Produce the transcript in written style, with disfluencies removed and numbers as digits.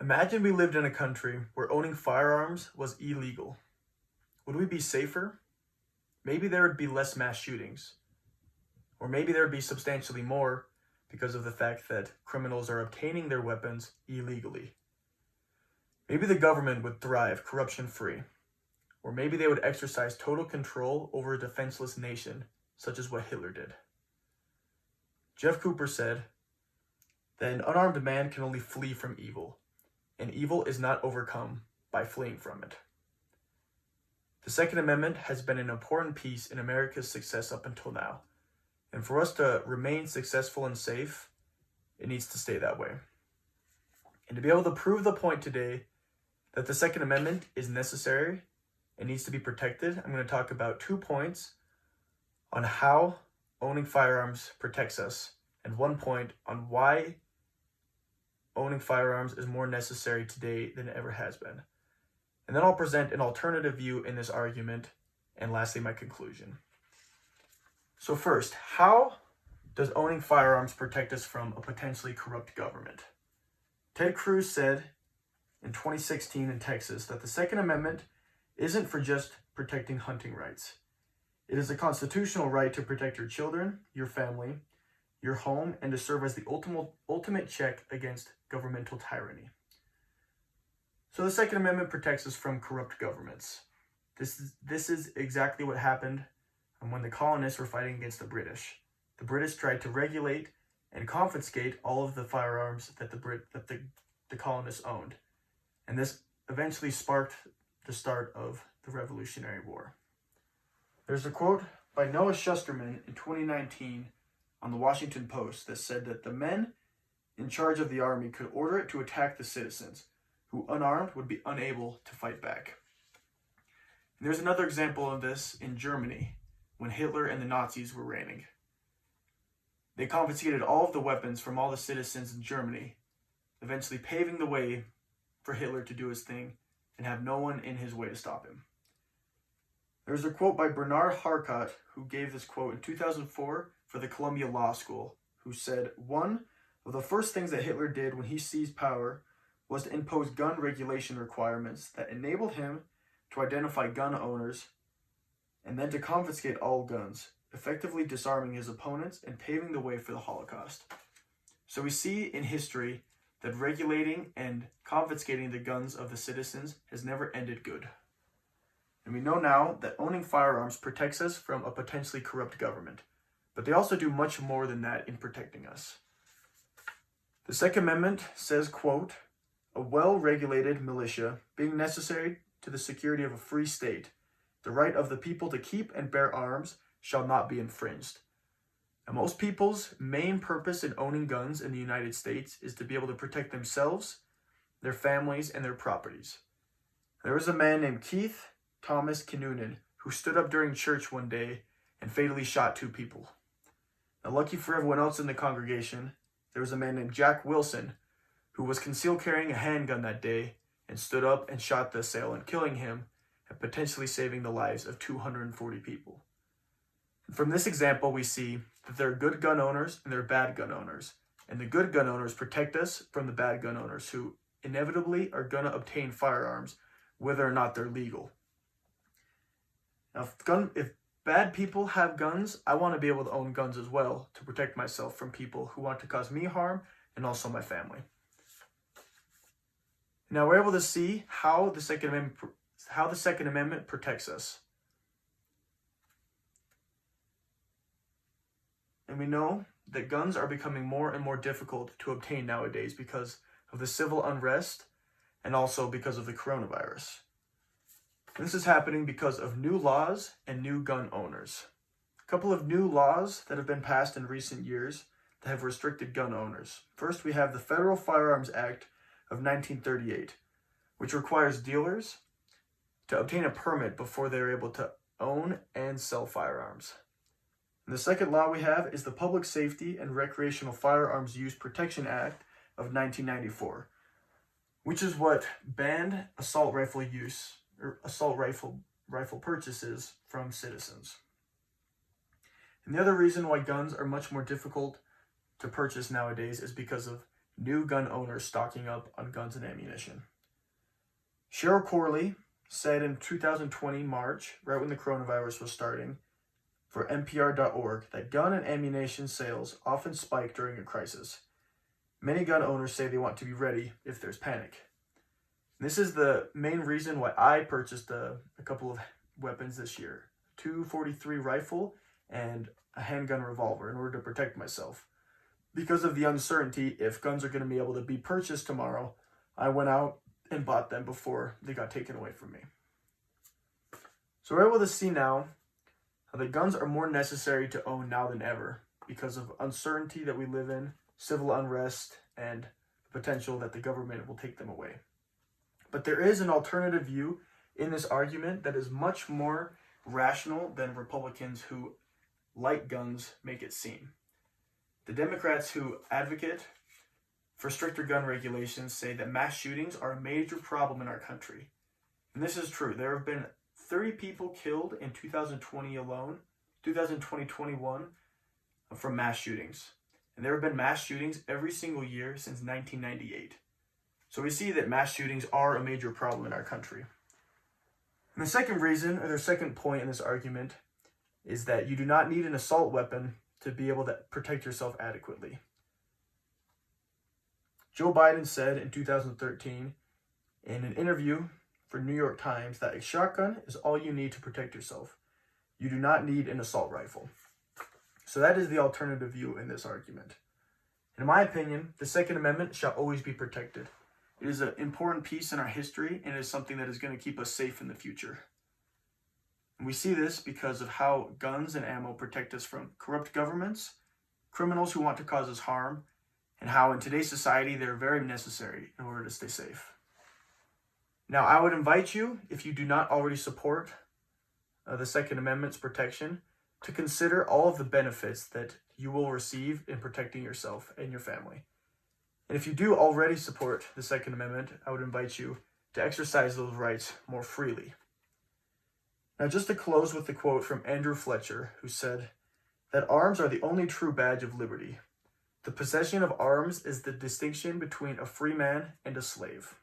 Imagine we lived in a country where owning firearms was illegal. Would we be safer? Maybe there would be less mass shootings. Or maybe there would be substantially more because of the fact that criminals are obtaining their weapons illegally. Maybe the government would thrive corruption-free. Or maybe they would exercise total control over a defenseless nation, such as what Hitler did. Jeff Cooper said that an unarmed man can only flee from evil, and evil is not overcome by fleeing from it. The Second Amendment has been an important piece in America's success up until now, and for us to remain successful and safe, it needs to stay that way. And to be able to prove the point today that the Second Amendment is necessary and needs to be protected, I'm going to talk about 2 points on how owning firearms protects us, and 1 point on why owning firearms is more necessary today than it ever has been. And then I'll present an alternative view in this argument, and lastly, my conclusion. So first, how does owning firearms protect us from a potentially corrupt government? Ted Cruz said in 2016 in Texas that the Second Amendment isn't for just protecting hunting rights. It is a constitutional right to protect your children, your family, your home, and to serve as the ultimate check against governmental tyranny. So the Second Amendment protects us from corrupt governments. This is exactly what happened when the colonists were fighting against the British. The British tried to regulate and confiscate all of the firearms that the colonists owned. And this eventually sparked the start of the Revolutionary War. There's a quote by Noah Shusterman in 2019 on the Washington Post that said that the men in charge of the army could order it to attack the citizens, who unarmed would be unable to fight back. And there's another example of this in Germany, when Hitler and the Nazis were reigning. They confiscated all of the weapons from all the citizens in Germany, eventually paving the way for Hitler to do his thing and have no one in his way to stop him. There's a quote by Bernard Harcott, who gave this quote in 2004 for the Columbia Law School, who said, "One of the first things that Hitler did when he seized power was to impose gun regulation requirements that enabled him to identify gun owners and then to confiscate all guns, effectively disarming his opponents and paving the way for the Holocaust." So we see in history that regulating and confiscating the guns of the citizens has never ended good. And we know now that owning firearms protects us from a potentially corrupt government, but they also do much more than that in protecting us. The Second Amendment says, quote, "A well-regulated militia being necessary to the security of a free state, the right of the people to keep and bear arms shall not be infringed." Now, most people's main purpose in owning guns in the United States is to be able to protect themselves, their families, and their properties. There was a man named Keith Thomas Kinnunen who stood up during church one day and fatally shot 2 people. Now, lucky for everyone else in the congregation, there was a man named Jack Wilson who was concealed carrying a handgun that day and stood up and shot the assailant, killing him and potentially saving the lives of 240 people. And from this example, we see that there are good gun owners and there are bad gun owners. And the good gun owners protect us from the bad gun owners who inevitably are going to obtain firearms whether or not they're legal. Now, if bad people have guns, I want to be able to own guns as well to protect myself from people who want to cause me harm and also my family. Now we're able to see how the Second Amendment protects us. And we know that guns are becoming more and more difficult to obtain nowadays because of the civil unrest and also because of the coronavirus. This is happening because of new laws and new gun owners. A couple of new laws that have been passed in recent years that have restricted gun owners. First, we have the Federal Firearms Act of 1938, which requires dealers to obtain a permit before they're able to own and sell firearms. And the second law we have is the Public Safety and Recreational Firearms Use Protection Act of 1994, which is what banned assault rifle use or assault rifle purchases from citizens. And the other reason why guns are much more difficult to purchase nowadays is because of new gun owners stocking up on guns and ammunition. Cheryl Corley said in 2020 March, right when the coronavirus was starting, for NPR.org, that gun and ammunition sales often spike during a crisis. Many gun owners say they want to be ready if there's panic. This is the main reason why I purchased a couple of weapons this year. .243 rifle and a handgun revolver in order to protect myself. Because of the uncertainty if guns are going to be able to be purchased tomorrow, I went out and bought them before they got taken away from me. So we're able to see now how the guns are more necessary to own now than ever because of uncertainty that we live in, civil unrest, and the potential that the government will take them away. But there is an alternative view in this argument that is much more rational than Republicans who like guns make it seem. The Democrats who advocate for stricter gun regulations say that mass shootings are a major problem in our country. And this is true. There have been 30 people killed in 2020 alone, 2021, from mass shootings. And there have been mass shootings every single year since 1998. So we see that mass shootings are a major problem in our country. And the second reason, or the second point in this argument, is that you do not need an assault weapon to be able to protect yourself adequately. Joe Biden said in 2013 in an interview for New York Times that a shotgun is all you need to protect yourself. You do not need an assault rifle. So that is the alternative view in this argument. In my opinion, the Second Amendment shall always be protected. It is an important piece in our history, and it is something that is going to keep us safe in the future. And we see this because of how guns and ammo protect us from corrupt governments, criminals who want to cause us harm, and how in today's society they're very necessary in order to stay safe. Now, I would invite you, if you do not already support the Second Amendment's protection, to consider all of the benefits that you will receive in protecting yourself and your family. And if you do already support the Second Amendment, I would invite you to exercise those rights more freely. Now, just to close with the quote from Andrew Fletcher, who said that arms are the only true badge of liberty. The possession of arms is the distinction between a free man and a slave.